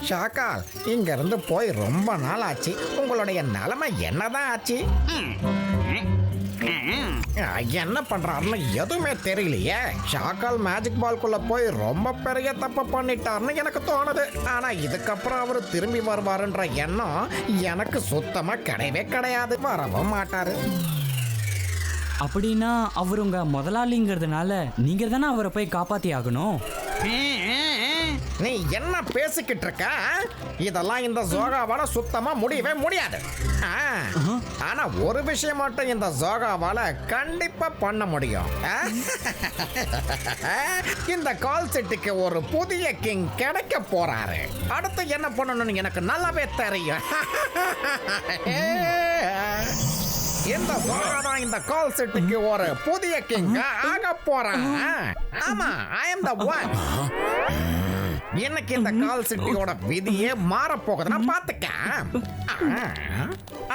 ஷாக்கால், இங்க இருந்து போய் ரொம்ப நாள் ஆச்சு. உங்களுடைய நிலைமை என்னதான் ஆச்சு? என்ன பண்றாருன்னு எதுவுமே தெரியலையே. ஷாக்கால் மேஜிக் பால்குள்ள போய் ரொம்ப பெரிய தப்பு பண்ணிட்டாருன்னு எனக்கு தோணுது. ஆனா இதுக்கப்புறம் அவர் திரும்பி வருவாருன்ற எண்ணம் எனக்கு சுத்தமா கிடையவே கிடையாது. வரவும் மாட்டாரு. அப்படின்னா அவர் உங்க முதலாளிங்கிறதுனால நீங்க தானே அவரை போய் காப்பாத்தி ஆகணும். நீ என்ன பேசிக்கிட்டு இருக்க? இதெல்லாம் இந்த ஜோகாவால சுத்தமா முடியவே முடியாது. ஆனா ஒரு விஷயம் மட்டும் இந்த ஜோகாவால கண்டிப்பா பண்ண முடியும். இந்த கால் செட்டுக்கு ஒரு புதிய கிங் கிடைக்க போறாரு. அடுத்து என்ன பண்ணணும்னு எனக்கு நல்லாவே தெரியும். இந்த ஜோகா இந்த கால் செட்டுக்கு ஒரு புதிய கிங் ஆக போறான். ஆமா, ஐ அம் தி ஒன். இன்னைக்கு இந்த கால் சிட்டியோட விதியே மாற போகுதுன்னா பாத்துக்க.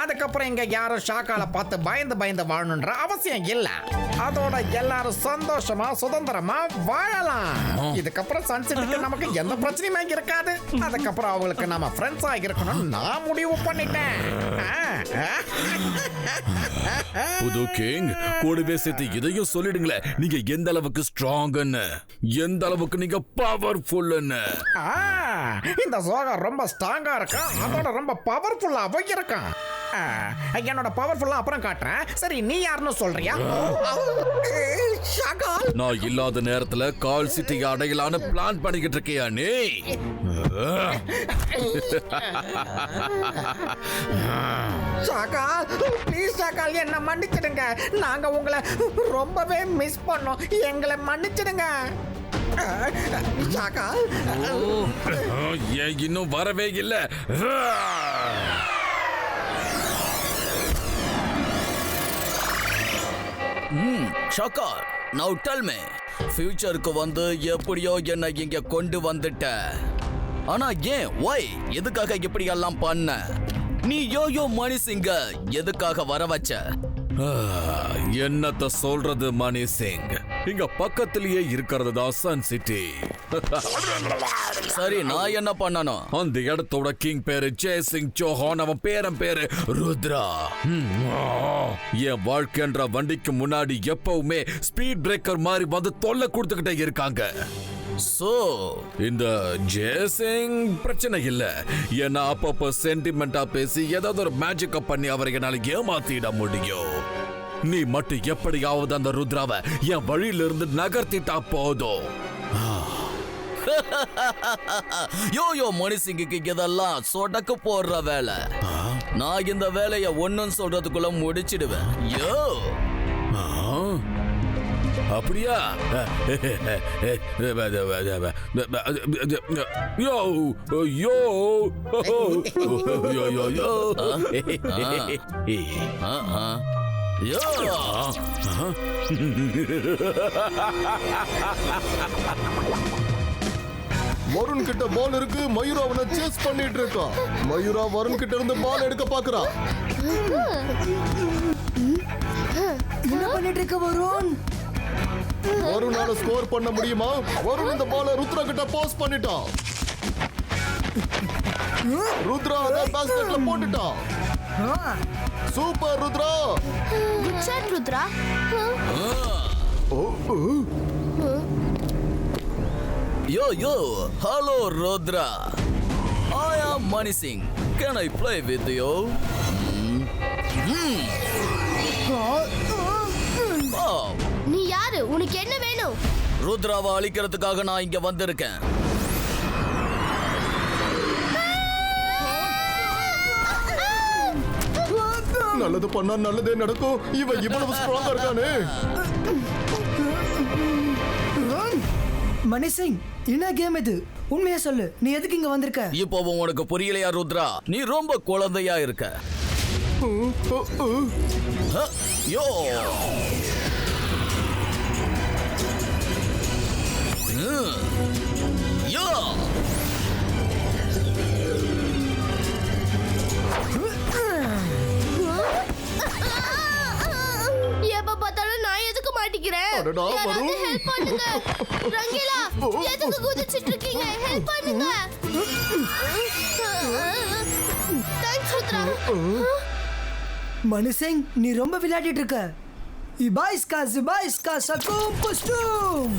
அதுக்கப்புறம் இங்க யாரும் ஷாக்கால பார்த்து பயந்து பயந்து வாழணுன்ற அவசியம் இல்ல. அதோட எல்லாரும் சந்தோஷமா சுதந்திரமா வாழலாம். இதுக்கப்புறம் சன்செட்டுக்கு நமக்கு எந்த பிரச்சனையுமே இருக்காது. அதுக்கப்புறம் அவங்களுக்கு நம்ம ஃப்ரெண்ட்ஸா இருக்கணும்னு நான் முடிவு பண்ணிட்டேன். புது கிங் கூடவே சேர்த்து இதையும் சொல்லிடுங்களேன். நீங்க எந்த அளவுக்கு ஸ்ட்ராங்னு, எந்த அளவுக்கு நீங்க பவர்ஃபுல்னு. இந்த ஜோகா ரொம்ப ஸ்ட்ராங்கா இருக்கான். அதோட ரொம்ப பவர்ஃபுல்லாவும் இருக்கான். என்னோட பவர்ஃபுல்லா அப்புறம் காட்டுறேன். சரி, நீ யாருன்னு சொல்றியா? நான் இல்லாத நேரத்துல கால் சிட்டி அடையலான்னு பிளான் பண்ணிக்கிட்டு இருக்கியா நீ? ஷாக்கால், ப்ளீஸ் ஷாக்கால், என்ன மன்னிச்சிடுங்க. நாங்க உங்களை ரொம்பவே மிஸ் பண்ணோம். எங்களை மன்னிச்சிடுங்க. ஷாக்கால், ஏன் இன்னும் வரவே இல்ல? ஷாக்கால், நவ் டெல் மீ, ஃபியூச்சருக்கு வந்து எப்படியோ என்ன இங்க கொண்டு வந்துட்ட. ஆனா ஏன், why, எதுக்காக இப்படி எல்லாம் பண்ண? நீ யோயோ மணி சிங்க எதுக்காக வர வச்ச? என்னத்த சொல்றது மணி சிங், இங்க பக்கத்திலேயே இருக்கிறது தான் சன் சிட்டி. சரி, நான் என்ன பண்ணணும்? அந்த இடத்தோட கிங் பேரு ஜெய் சிங் சௌஹான், அவன் பேரன் பேரு ருத்ரா. என் வாழ்க்கைன்ற வண்டிக்கு முன்னாடி எப்பவுமே ஸ்பீட் பிரேக்கர் மாதிரி வந்து தொல்லை கொடுத்துக்கிட்டே இருக்காங்க. சோ இந்த ஜெய்சிங் பிரச்சனை இல்ல. ஏன்னா அப்பப்ப சென்டிமெண்டா பேசி ஏதாவது ஒரு மேஜிக்க பண்ணி அவரை என்னால ஏமாத்திட முடியும். நீ மட்டும் எப்படியாவது அந்த ருத்ராவை என் வழியில இருந்து நகர்த்திட்டா போதும். யோயோ மணிசிங்குக்கு இதெல்லாம் சொடக்கு போடுற வேலை. நான் இந்த வேலையை ஒன்னும் சொல்றதுக்குள்ள முடிச்சிடுவேன். யோ, அப்படியா? யோ யோ யோ யோ யோ. வருண் கிட்ட பால் இருக்கு. மயூரா அவனை சேஸ் பண்ணிட்டு இருக்கான். மயூரா வருண் கிட்ட இருந்து பால் எடுக்க பாக்குறான். என்ன பண்ணிட்டு இருக்க வருண்? வருணால ஸ்கோர் பண்ண முடியுமா? வருண் இந்த பாலை ருத்ரா கிட்ட பாஸ் பண்ணிட்டான். ருத்ரா அத பாஸ்கெட்ல போட்டுட்டான். Super Rudra. Good shot Rudra. Yo yo, hello Rudra. I am Mani Singh. Can I play with you? நீ யாரு? உனக்கு என்ன வேணும்? ருத்ராவை அழிக்கிறதுக்காக நான் இங்க வந்திருக்கேன். நல்லது பண்ணா நல்லதே நடக்கும். இவன் இவ்வளவு ஸ்ட்ராங்கா இருக்கானே. மணிசிங், என்ன கேம் இது? உண்மையா சொல்லு, நீ எதுக்கு இங்க வந்திருக்க? இப்போவும் உனக்கு புரியலையா ருத்ரா? நீ ரொம்ப குழந்தையா இருக்க. யோ, யோ, எப்ப பார்த்தாலும் நான் எதுக்கு மாட்டி மாட்டிக்கிறேன். அடடா, யாராவது வருண். help பண்ணுங்க. ரங்கீலா, எதுக்கு குதிச்சிட்டு இருக்கீங்க? Help பண்ணுங்க. Thanks, ருத்ரா. மனுஷன் நீ ரொம்ப விளையாடிட்டு இருக்க. இபாய்ஸ்கா சக்கும் புஸ்டும்.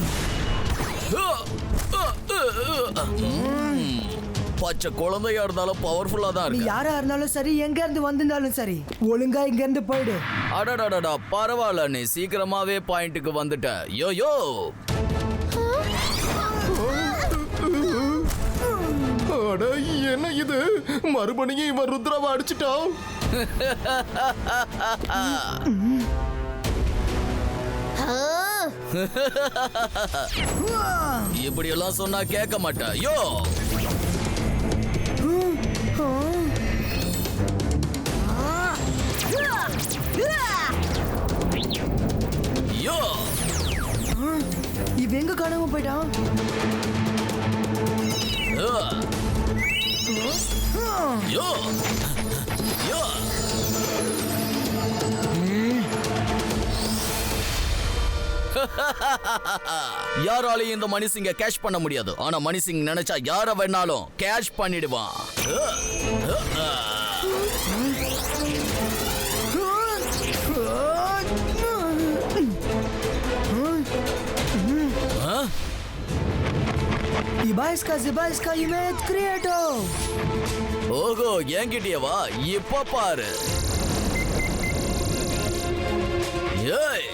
பச்சை குழந்தையா இருந்தாலும் பவர்ஃபுல்லா தான் நீ இருக்கு. யாரா இருந்தாலும் சரி, எங்க இருந்து வந்திருந்தாலும் சரி, ஒழுங்கா இங்க இருந்து போயிடு. அடடடடா, பரவாயில்ல, நீ சீக்கிரமாவே பாயிண்ட்டுக்கு வந்துட்ட. யோ அட என்ன இது, மறுபடியும் இவன் ருத்ராவை அடிச்சிட்டான். இப்படி எல்லாம் சொன்னா கேட்க மாட்டேன். யோ யோ இவ எங்க காணாம போயிட்டான்? யோ யோ யாராலையும் இந்த மணிசிங்க கேஷ் பண்ண முடியாது. ஆனா மணிசிங் நினைச்சா யார வேணாலும் கேஷ் பண்ணிடுவான். இபாய்ஸ்கா இமேஜ் கிரியேட்டர். ஓகோ, என்கிட்டயே வா, இப்ப பாரு. ஏய்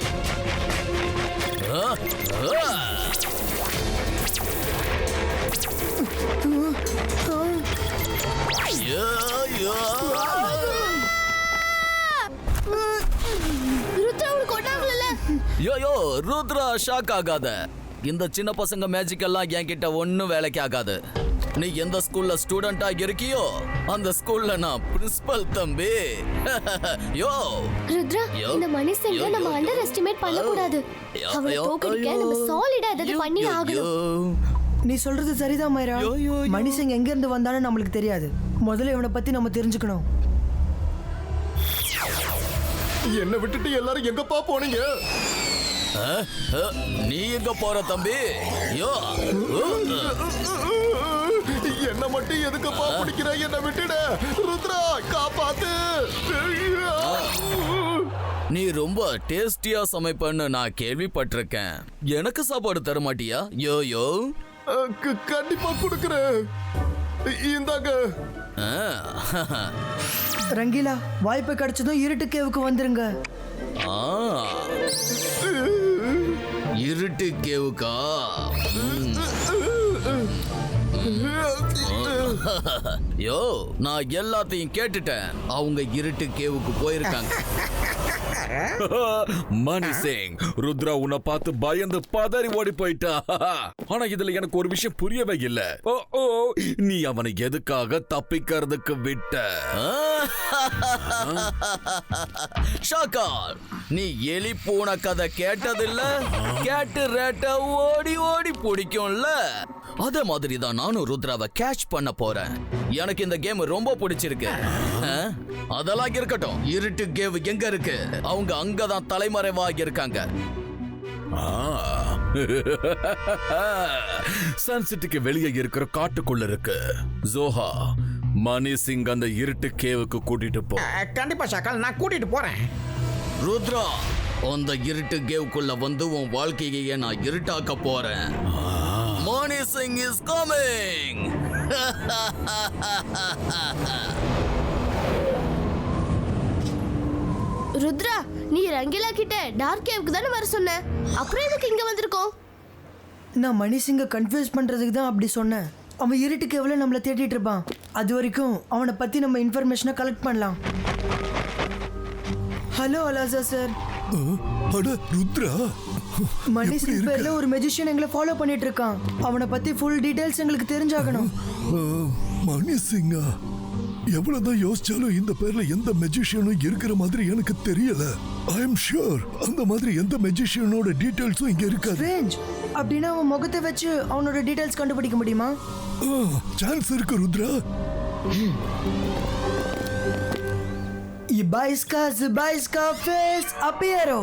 ருத்ரா உனக்கு ஒண்ணாங்கல. யோ ருத்ரா, ஷாக் ஆகாத. இந்த சின்ன பசங்க மேஜிக் எல்லாம் என்கிட்ட ஒன்னும் வேலைக்கு ஆகாது. நீ எந்த ஸ்கூல்ல ஸ்டூடெண்டா இருக்கியோ அந்த ஸ்கூல்ல நான் பிரின்சிபல் தம்பி. யோ ருத்ரா, இந்த மனுஷங்க நம்ம அண்டர் எஸ்டிமேட் பண்ண கூடாது. அவரை தோக்கடிக்க நம்ம சாலிடா ஏதாவது பண்ணி ஆகணும். நீ சொல்றது சரிதான் மைரா. மனுஷங்க எங்க இருந்து வந்தாலும் நம்மளுக்கு தெரியாது. முதல்ல இவனை பத்தி நம்ம தெரிஞ்சுக்கணும். என்ன விட்டுட்டு எல்லாரும் எங்கப்பா போனீங்க? நீ எங்க போற தம்பி? யோ என்ன மட்டும் எதுக்குப்பா பிடிக்கிற? என்ன விட்டுடு ருத்ரா, காப்பாத்து. நீ ரொம்ப டேஸ்டியா சமைப்பன்னு நான் கேள்விப்பட்டிருக்கேன். எனக்கு சாப்பாடு தர மாட்டியா? யோ யோ கண்டிப்பா கொடுக்குறேன். இந்தாங்க. ரங்கீலா, வாய்ப்பு கிடைச்சதும் இருட்டு கேவுக்கு வந்துருங்க. இருட்டு கேவுக்கா? யோ, நான் எல்லாத்தையும் கேட்டுட்டேன். அவங்க இருட்டு கேவுக்கு போயிருக்காங்க. மணி சிங், ருத்ரா உன்னை பார்த்து பயந்து பதறி ஓடி போயிட்டா. ஆனா இதுல எனக்கு ஒரு விஷயம் புரியவே இல்ல. ஓ நீ அவனை எதுக்காக தப்பிக்கிறதுக்கு விட்ட? ஷாக்கார், நீ எலி பூனை கதை கேட்டதில்ல? கேட்டு ரேட்ட ஓடி ஓடி பிடிக்கும்ல? அதே மாதிரி தான் நானும் ருத்ராவை கேட்ச் பண்ண போறேன். எனக்கு இந்த கேம் ரொம்ப பிடிச்சிருக்கு. அதெல்லாம் இருக்கட்டும், இருட்டு கேவ் எங்க இருக்கு? அவங்க அங்கதான் தலைமறைவாகி இருக்காங்க. சன்சிட்டிக்கு வெளியே இருக்கிற காட்டுக்குள்ள இருக்கு. ஜோஹா, மணி சிங் அந்த இருட்டு கேவுக்கு கூட்டிட்டு போ. கண்டிப்பா ஷாக்கால், நான் கூட்டிட்டு போறேன். ருத்ரா, அந்த இருட்டு கேவுக்குள்ள வந்து உன் வாழ்க்கையை நான் இருட்டாக்க போறேன். மணி சிங் இஸ் கமிங். ருத்ரா, நீ ரங்கீலா கிட்ட டார்க் கேவுக்கு தானே வர சொன்ன. அப்புறம் எதுக்கு இங்க வந்திருக்கோம்? நான் மணிசிங்க கன்ஃபியூஸ் பண்றதுக்கு தான் அப்படி சொன்னேன். அவன் இருட்டு கேவ்ல நம்மள தேடிட்டு இருப்பான். அது வரைக்கும் அவனை பத்தி நம்ம இன்ஃபர்மேஷனை கலெக்ட் பண்ணலாம். Hello அலாசா sir. அட ருத்ரா, மணிசிங் பேர்ல ஒரு மெஜிஷியன் எங்களை ஃபாலோ பண்ணிட்டு இருக்கான். அவனை பத்தி ஃபுல் டீடைல்ஸ் எங்களுக்கு தெரிஞ்சாகணும். மணி சிங்கா, எவ்வளவுதான் யோசிச்சாலும் இந்த பேர்ல எந்த மெஜிஷியனும் இருக்கிற மாதிரி எனக்கு தெரியல. ஐ எம் ஷூர் அந்த மாதிரி எந்த மெஜிஷியனோட டீடைல்ஸும் இங்க இருக்காது. ரேஞ்ச், அப்படின்னா அவன் முகத்தை வச்சு அவனோட டீடைல்ஸ் கண்டுபிடிக்க முடியுமா? சான்ஸ் இருக்கு ருத்ரா. இபாய்ஸ்கா ஜிபாய்ஸ்கா ஃபேஸ் அப்பியரோ.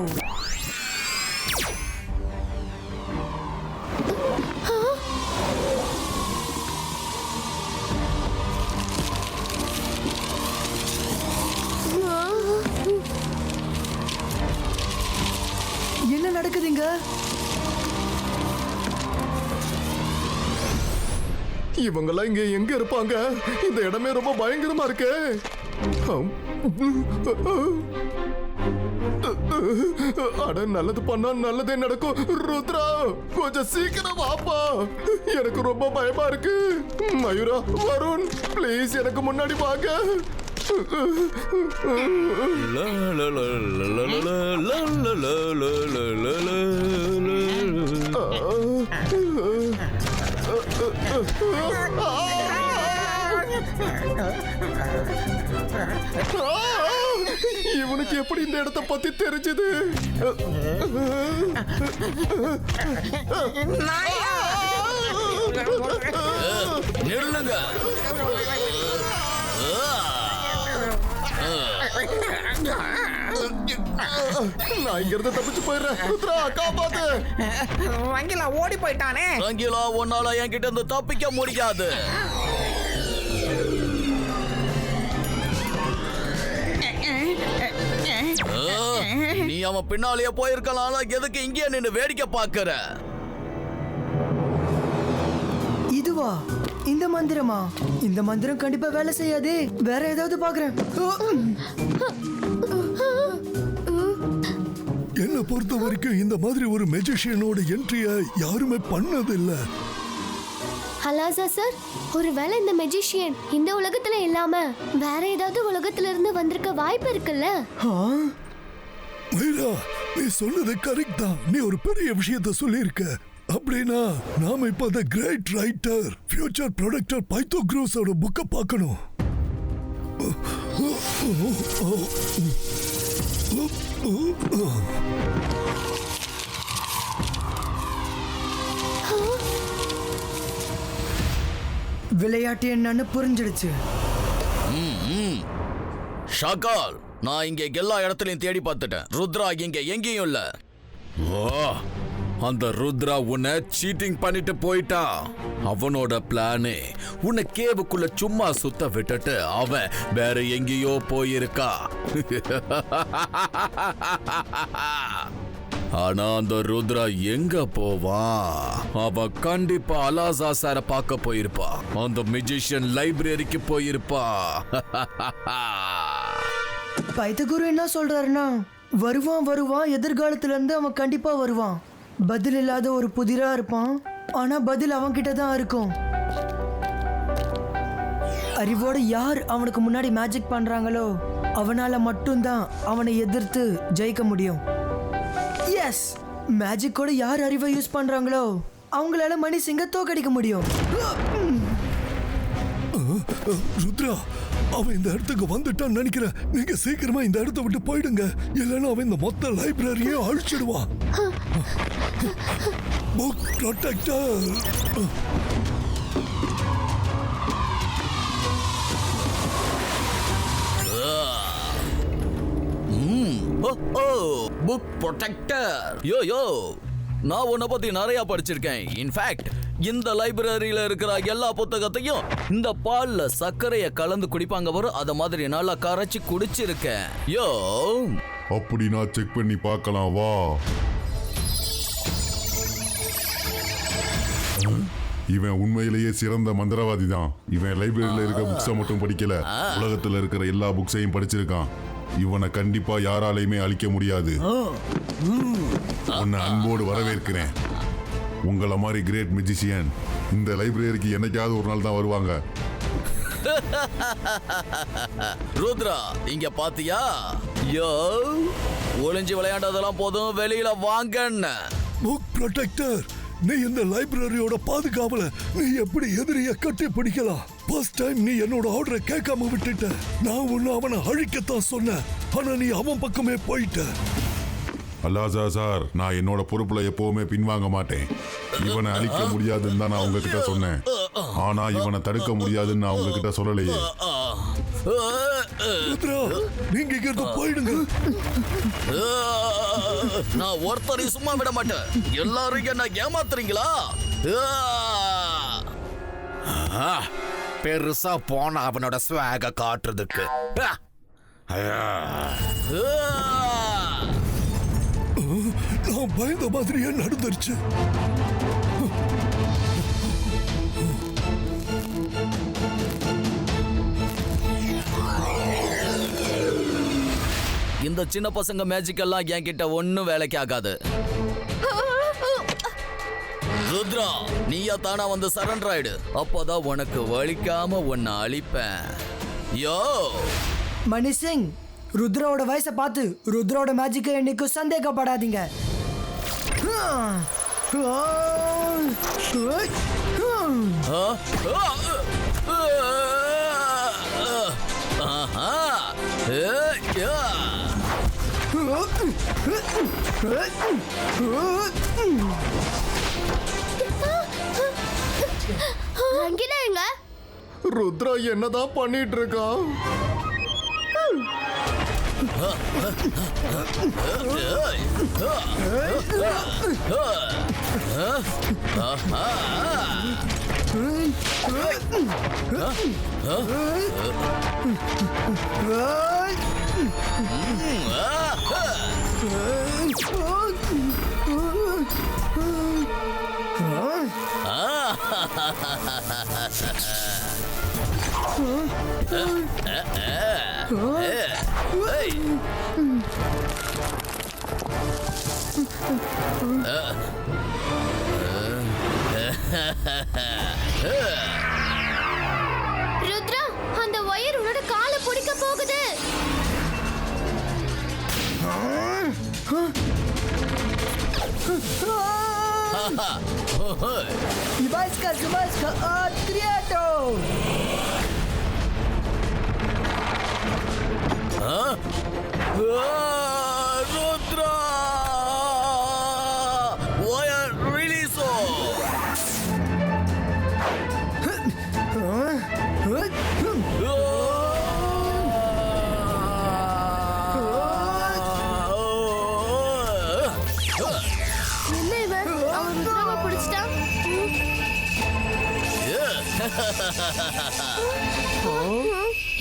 நடக்குதுங்க? இவங்கெல்லாம் இங்க எங்க இருப்பாங்க? இந்த இடமே ரொம்ப பயங்கரமா இருக்கு. அட, நல்லது பண்ணா நல்லதே நடக்கும். ருத்ரா, கொஞ்சம் சீக்கிரம் வாப்பா, எனக்கு ரொம்ப பயமா இருக்கு. மயூரா, வருண், ப்ளீஸ் எனக்கு முன்னாடி வாங்க. இவனுக்கு எப்படி இந்த இடத்தை பத்தி தெரிஞ்சது? நில்லுங்க. நான் இங்க இருந்து தப்பிச்சு போயிடுறேன். ருத்ரா, காப்பாத்து. ரங்கிலா ஓடி போயிட்டானே. ரங்கிலா, உன்னால என்கிட்ட இருந்து தப்பிக்க முடியாது. நீ அவன் பின்னாலேயே போயிருக்கலாம். எதுக்கு இங்கே நின்னு வேடிக்கை பார்க்கற? இதுவா? இந்த மந்திரமா? இந்த மந்திரம் கண்டிப்பா வேலை செய்யாதே. வேற ஏதாவது பாக்குறேன். என்ன பொறுத்த வரைக்கும் இந்த மாதிரி ஒரு மெஜிஷியனோட என்ட்ரியை யாருமே பண்ணதில்லை. ஹலாசா சார், ஒருவேளை இந்த மெஜிஷியன் இந்த உலகத்துல இல்லாம வேற ஏதாவது உலகத்துல இருந்து வந்திருக்க வாய்ப்பு இருக்குல்ல? மயிரா, நீ சொன்னது கரெக்ட் தான். நீ ஒரு பெரிய விஷயத்த சொல்லியிருக்க. அப்படின்னா நாம இப்ப அந்த கிரேட் ரைட்டர் ஃபியூச்சர் ப்ரொடக்டர் பைத்தோக்ரோஸோட புக்கை பார்க்கணும். விளையாட்டு என்னன்னு புரிஞ்சிடுச்சு. ஷாக்கால், நான் இங்க எல்லா இடத்துலயும் தேடி பார்த்துட்டேன். ருத்ரா இங்க எங்கேயும் இல்ல. அந்த ருத்ரா உன்னை சீட்டிங் பண்ணிட்டு போயிட்டான். அவனோட பிளானே உன்னை கேவுக்குள்ள சும்மா சுத்த விட்டுட்டு அவன் வேற எங்கேயோ போயிருக்கா. ஆனா அந்த ருத்ரா எங்க போவான்? அவன் கண்டிப்பா அலாசா சார பார்க்க போயிருப்பா. அந்த மெஜிஷியன் லைப்ரரிக்கு போயிருப்பா. பைத்தகுரு என்ன சொல்றாருன்னா, வருவான் எதிர்காலத்துல இருந்து அவன் கண்டிப்பா வருவான். பதில் இல்லாத ஒரு புதிரா இருப்பான், ஆனா பதில் அவன் கிட்ட தான் இருக்கும். அறிவோட யார் அவனுக்கு முன்னாடி மேஜிக் பண்றாங்களோ அவனால மட்டும்தான் அவனை எதிர்த்து ஜெயிக்க முடியும். எஸ், மேஜிக்கோட யார் அறிவை யூஸ் பண்றாங்களோ அவங்களால மணி சிங்க தோக்கடிக்க முடியும். ருத்ரா, அவன் இந்த இடத்துக்கு வந்துட்டான்னு நினைக்கிறேன். நீங்க சீக்கிரமா இந்த இடத்தை விட்டு போயிடுங்க, இல்லைன்னா அவன் இந்த மொத்த லைப்ரரியை அழிச்சிடுவான். Book protector. Book protector. Yo, நான் உன்னை பத்தி நிறைய படிச்சிருக்கேன். இன்ஃபேக்ட் இந்த லைப்ரரியில இருக்கிற எல்லா புத்தகத்தையும் இந்த பால்ல சர்க்கரைய கலந்து குடிப்பாங்க வரும், அத மாதிரி நல்லா கரைச்சி குடிச்சிருக்கேன். யோ, அப்படின்னா செக் பண்ணி பார்க்கலாம் வா. இவன் உண்மையிலேயே சிறந்த மந்திரவாதி தான். இவன் லைப்ரரியில இருக்க புக்ஸை மட்டும் படிக்கல, உலகத்துல இருக்கிற எல்லா புக்ஸையும் படிச்சிருக்கான். இவனை கண்டிப்பா யாராலையுமே அழிக்க முடியாது. உன்னை அன்போடு வரவேற்கிறேன். உங்களை மாதிரி கிரேட் மெஜிஷியன் இந்த லைப்ரரிக்கு என்னைக்காவது ஒரு நாள் தான் வருவாங்க. ருத்ரா, இங்க பாத்தியா? யோ, ஒளிஞ்சு விளையாண்டதெல்லாம் போதும், வெளியில வாங்கன்னு. புக் ப்ரொடெக்டர், நீ இந்த லைப்ரரியோட பாதுகாவல நீ எப்படி எதிரிய கட்டி பிடிக்கலாம்? ஃபர்ஸ்ட் டைம் நீ என்னோட ஆர்டரை கேட்காம விட்டுட்ட. நான் ஒன்னு அவனை அழிக்கத்தான் சொன்னேன், ஆனா நீ அவன் பக்கமே போயிட்ட. அல்லாசா சார், நான் என்னோட பொறுப்புல எப்பவுமே பின்வாங்க மாட்டேன். இவனை அழிக்க முடியாதுன்னு தான் நான் உங்ககிட்ட சொன்னேன், ஆனா இவனை தடுக்க முடியாதுன்னு நான் உங்ககிட்ட சொல்லலையே. நீங்க இங்கிருந்து போயிடுங்க. நான் ஒருத்தரையும் சும்மா விட மாட்டேன். எல்லாரும் என்ன ஏமாத்துறீங்களா? பெருசா போன அவனோட ஸ்வாக காட்டுறதுக்கு. நான் பயந்த மாதிரியே நடந்துருச்சு. இந்த சின்ன பசங்க மேஜிக் எல்லாம் என்கிட்ட ஒன்னும் வேலைக்கு ஆகாது. ருத்ரா, நீயா தானா வந்து சரண்டர் ஆயிடு. அப்பதான் உனக்கு வலிக்காம உன்னை அழிப்பேன். யோ மணிசிங், ருத்ராவோட வயசை பார்த்து ருத்ராவோட மேஜிக்கை என்னைக்கும் சந்தேகப்படாதீங்க. ருத்ரா என்னதான் பண்ணிட்டு இருக்கான்? ருத்ரா, அந்த ஒயர் உன்னோட காலை பிடிக்க போகுது. Ibaiska, Adriato! Rudra! Wire release! என்ன இவன்? அவன் ருத்ராவை பிடிச்சிட்டான்.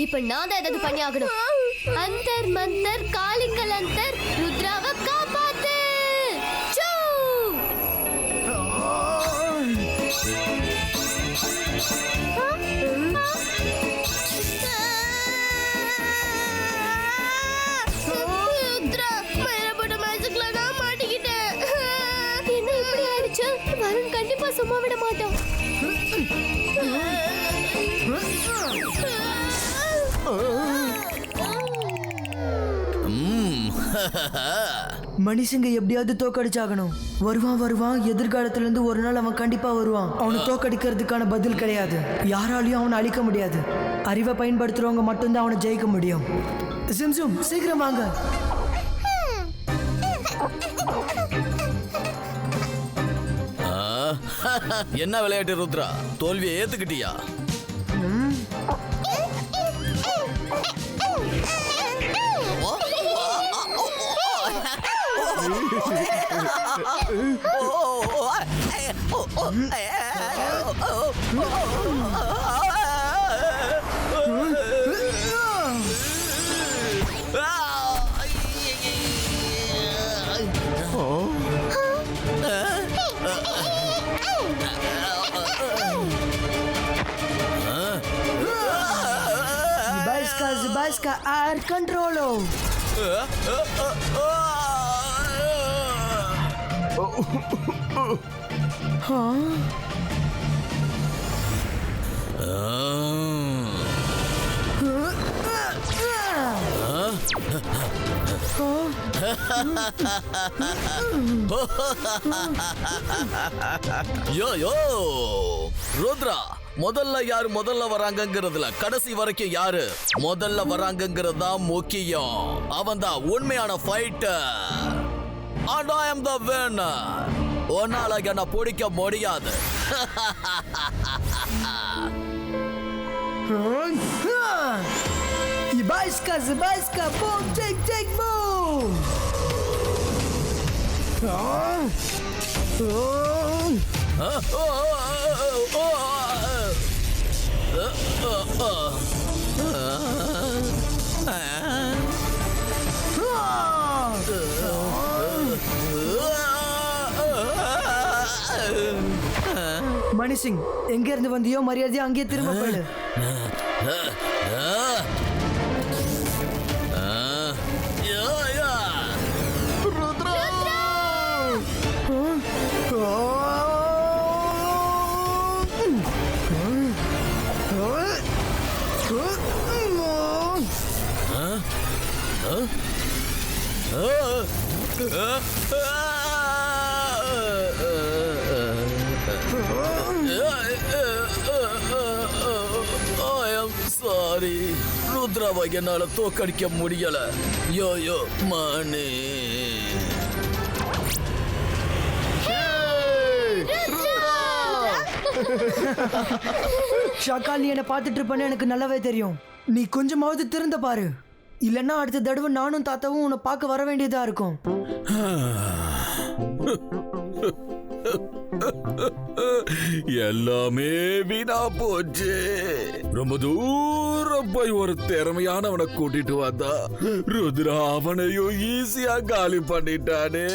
இப்ப நான் தான் ஏதாவது பண்ணி ஆகணும். அந்தர் மந்தர் காளிங்கல் அந்தர், ருத்ராவை காப்பாத்து. சூ! ருத்ரா, மயிரப்பட்ட மேஜிக்ல நான் மாட்டிக்கிட்டேன். என்ன இப்படி ஆயிடுச்சு? வருண் கண்டிப்பா சும்மா விட மாட்டோம். மணிசிங்க எப்படியாவது தோக்கடிச்சாகணும். வருவான். எதிர்காலத்துல இருந்து ஒரு நாள் அவன் கண்டிப்பா வருவான். அவனை தோக்கடிக்கிறதுக்கான பதில் கிடையாது. யாராலையும் அவனை அழிக்க முடியாது. அறிவை பயன்படுத்துறவங்க மட்டும்தான் அவனை ஜெயிக்க முடியும். சிம்சும், சீக்கிரம் வாங்க. என்ன விளையாட்டு ருத்ரா? தோல்வியை ஏத்துக்கிட்டியா? Zibaiska air controlo. யோ ருத்ரா, முதல்ல யாரு முதல்ல வராங்கங்கிறதுல கடைசி வரைக்கும் யாரு முதல்ல வராங்கங்கிறது தான் முக்கியம். அவன் தான் உண்மையான fighter. And I am the winner. உன்னால என்ன பிடிக்க முடியாது. Zibaiska, boom, take, boom. மணிசிங் எங்க இருந்து வந்தியோ மரியாதையா அங்கேயே திரும்ப போயிடு. ருத்ரா சாரி, ருத்ராவை என்னால தோக்கடிக்க முடியல. யோ மணி. ஷாக்கா, நீ என்ன பார்த்துட்டு இருப்பேன்னு எனக்கு நல்லாவே தெரியும். நீ கொஞ்சமாவது திருந்த பாரு, இல்லைன்னா அடுத்த தடவை நானும் தாத்தாவும் உன்னை பார்க்க வர வேண்டியதா இருக்கும். எல்லாமே வீணா போச்சு. ரொம்ப தூரம் போய் ஒரு திறமையானவனை கூட்டிட்டு வந்தா ருத்ரா அவனையும் ஈஸியா காலி பண்ணிட்டானே.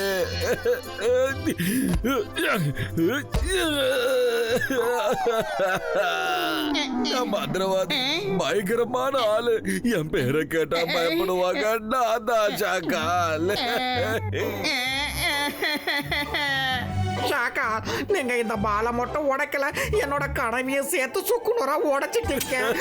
மந்திரவாதி பயங்கரமான ஆளு. என் பேரை கேட்டா பயப்படுவாங்க. நான் தான் ஷாக்கால். ஷாக்கா, நீங்க இந்த பாலை மட்டும் உடைக்கல, என்னோட கனவையை சேர்த்து சுக்குநூறா உடைச்சிட்டு இருக்கேன்.